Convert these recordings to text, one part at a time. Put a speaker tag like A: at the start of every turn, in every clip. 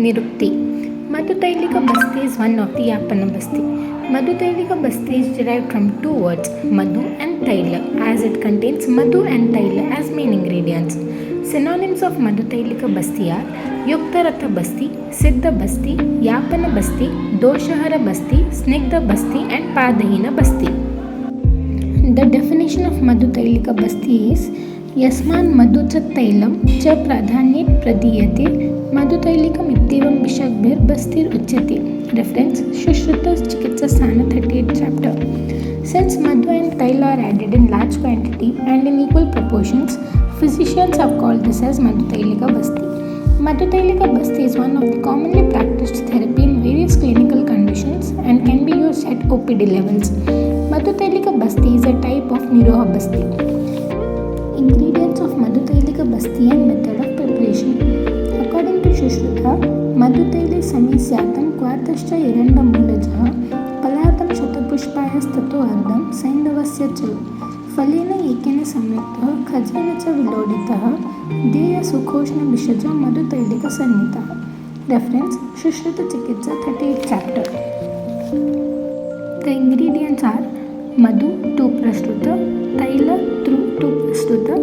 A: Nirukti. Madhutailika Basti is one of the Yapana Basti. Madhutailika Basti is derived from two words, Madhu and Taila, as it contains Madhu and Taila as main ingredients. Synonyms of Madhutailika Basti are Yuktaratha Basti, Siddha Basti, Yapana Basti, Doshahara Basti, Snigdha Basti, and Padahina Basti. The definition of Madhutailika Basti is Yasman Madhu cha Tailam cha Pradhanyet Pradiyate Madhutailikam Ittevam Bishakbhir Bastir Uchyate. Reference Shushruta Chikitsa Sthana 38th chapter. Since Madhu and Taila are added in large quantity and in equal proportions, physicians have called this as Madhutailika Basti. Madhutailika Basti is one of the commonly practiced therapy in various clinical conditions and can be used at OPD levels. Madhutailika Basti is a type of Niroha Basti. Ingredients of Madhutailika Basti and method of preparation. According to Shushruta, Madhutaile Samisyatam Kvartascha Iranda Mulajah Paladam Shatapushpayastato Ardam Saindavasya Chalu Falena Ekena Samyuktah Khajena Cha Viloditah Deya Sukhoshna Bishaja Madhutailika Sannitah. Reference Shushruta Chikitsa 38th chapter. The ingredients are Madhu 2 Prastuta, Taila 2 Prastuta,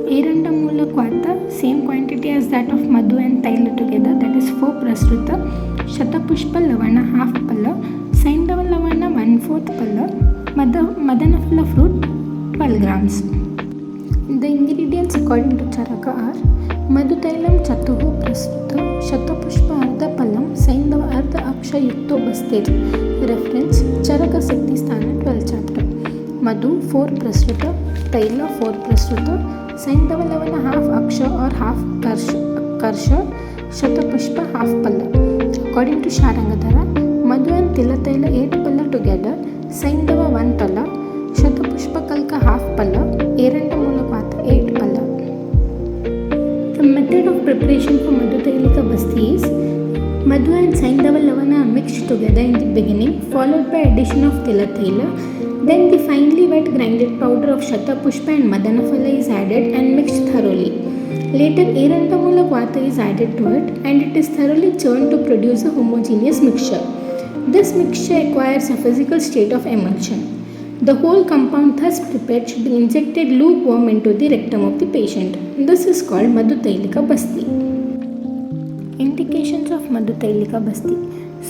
A: Erandamula Kvarta, same quantity as that of Madhu and Taila together, that is 4 Prastuta, Shatapushpa Lavana half pala, Saindava Lavana 1/4 pala, Madanafala fruit 12 grams. The ingredients according to Charaka are Madhu Tailam Chatuhu Prastuta, Shatapushpa Ardha Palam, Saindava Ardha Aksha Yukto Bastir. Reference Charaka Siddhi Sthana 12th chapter. Madhu 4 Prastuta, Taila 4 Prastuta, Saindava Lavana half Aksha or half Karsha, Shatapushpa half Palla. According to Sharangadhara, Madhu and Taila 8 Palla together, Saindava 1 Palla, Shatapushpa Kalka half Palla, Erandamula Kvata 8 Palla. The method of preparation for Madhutailika Basti is Madhu and Saindava Lavana are mixed together in the beginning, followed by addition of Taila. Then the finely wet grinded powder of Shatapushpa and Madanafala is added and mixed thoroughly. Later, Erandamula Kvata is added to it and it is thoroughly churned to produce a homogeneous mixture. This mixture acquires a physical state of emulsion. The whole compound thus prepared should be injected lukewarm into the rectum of the patient. This is called Madhutailika Basti. Indications of Madhutailika Basti.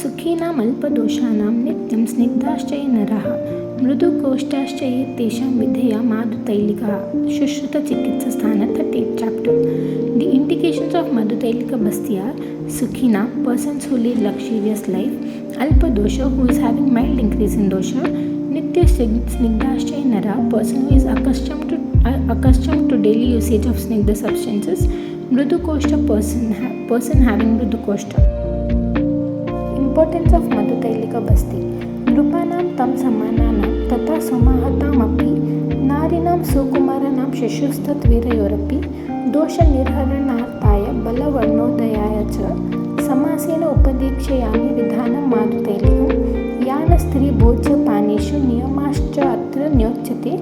A: Sukhinam alpadoshanam nityam snigdhaschaya naraha mrudu koshtaschaya tesham vidheya Madhutailika. Shushruta Chikitsa Sthana 38th chapter. The indications of Madhutailika Basti are Sukhinam, persons who lead luxurious life, Alpadosha, who is having mild increase in dosha, Nitya Snigdhaschaya Nara, person who is accustomed to daily usage of snigdha substances, Mrudu Koshta, person having Mrudu Koshta. Importance of Madhutailika Basti. Nrupanam tam samananam tata somahatam api narinam sukumaranam shishustat virayorapi dosha nirharanarthaya bala varnodayaya cha samasena upadikshayami vidhanam madhutailikam yana stri bhojya paneshu niyamascha atra nyochate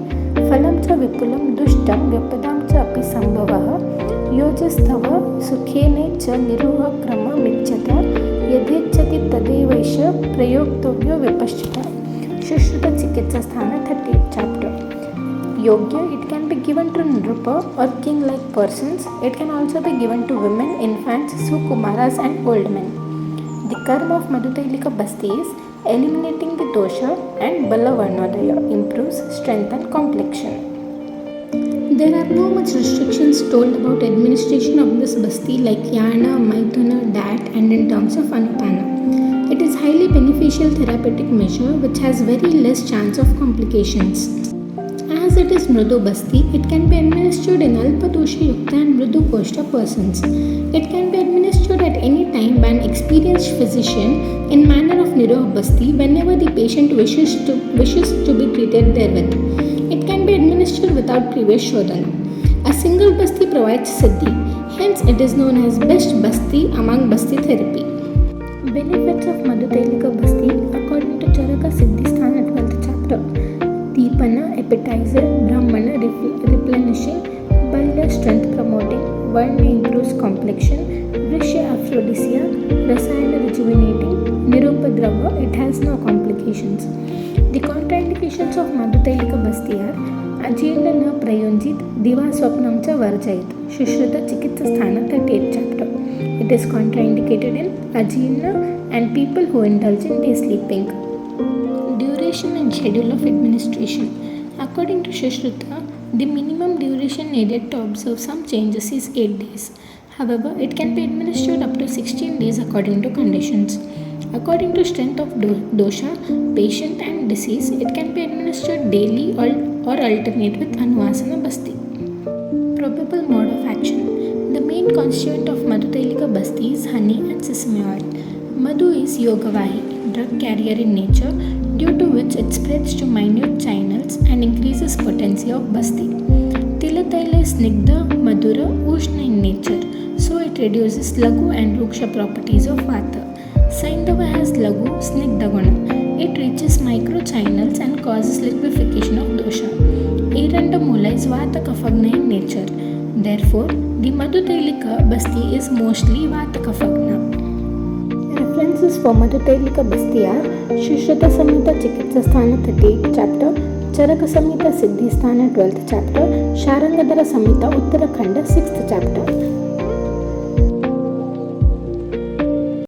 A: phalam cha vipulam dushtam vyapadam cha api sambhavah yojastava sukhene cha niruha krama micchata yadhechati tadevaisha prayoktavyo vipaschita. Shushruta Chikitsa Sthana 38th chapter. Yogya, it can be given to Nrupa or king-like persons. It can also be given to women, infants, sukumaras and old men. The karma of Madhutailika Basti is eliminating the dosha and Bala Varnodaya, improves strength and complexion. There are no much restrictions told about administration of this Basti like Yana, Maithuna, Dat and in terms of Anupana. It is highly beneficial therapeutic measure which has very less chance of complications. As it is Mrudu Basti, it can be administered in Alpadosha Yukta and Mrudu Koshta persons. It can be administered at any time by an experienced physician in manner of Niroha Basti whenever the patient wishes to be treated therewith. It can be administered without previous Shodhana. A single Basti provides Siddhi, hence it is known as best Basti among Basti therapy. Benefits of Madhutailika Basti according to Charaka Siddhi Sthana 12th chapter. Deepana, appetizer, Brahmana, replenishing, Balya, strength promoting, Varna, improves complexion, Duracia aphrodisiac, Rasayana rejuvenating, Nirupadrava, it has no complications. The contraindications of Madhutailika Basti are अजीर्ण न प्रयुंजित दिवा स्वप्नम च वर्जयित शुश्रुत चिकित्सा स्थान 38th chapter. It is contraindicated in ajirna and people who indulge in day sleeping. Duration and schedule of administration. According to Sushruta, the minimum duration needed to observe some changes is 8 days. However, it can be administered up to 16 days according to conditions. According to strength of dosha, patient and disease, it can be administered daily or alternate with Anuvasana Basti. Probable mode of action. The main constituent of Madhutailika Basti is honey and sesame oil. Madhu is Yogavahi, drug carrier in nature, due to which it spreads to minute channels and increases potency of Basti. Tilataila is Snigdha, Madhura, Ushna in nature, so it reduces Lagu and Ruksha properties of Vata. Saindava has Lagu, Snigdha Guna. It reaches micro channels and causes liquefaction of dosha. Erandamula is Vata Kafagna in nature. Therefore, the Madhutailika Basti is mostly Vata Kafagna. References for Madhutailika Basti are Shushruta Samhita Chikitsa Sthana 38th chapter, Charaka Samhita Siddhi Sthana 12th chapter, Sharangadhara Samhita Uttarakhanda 6th chapter.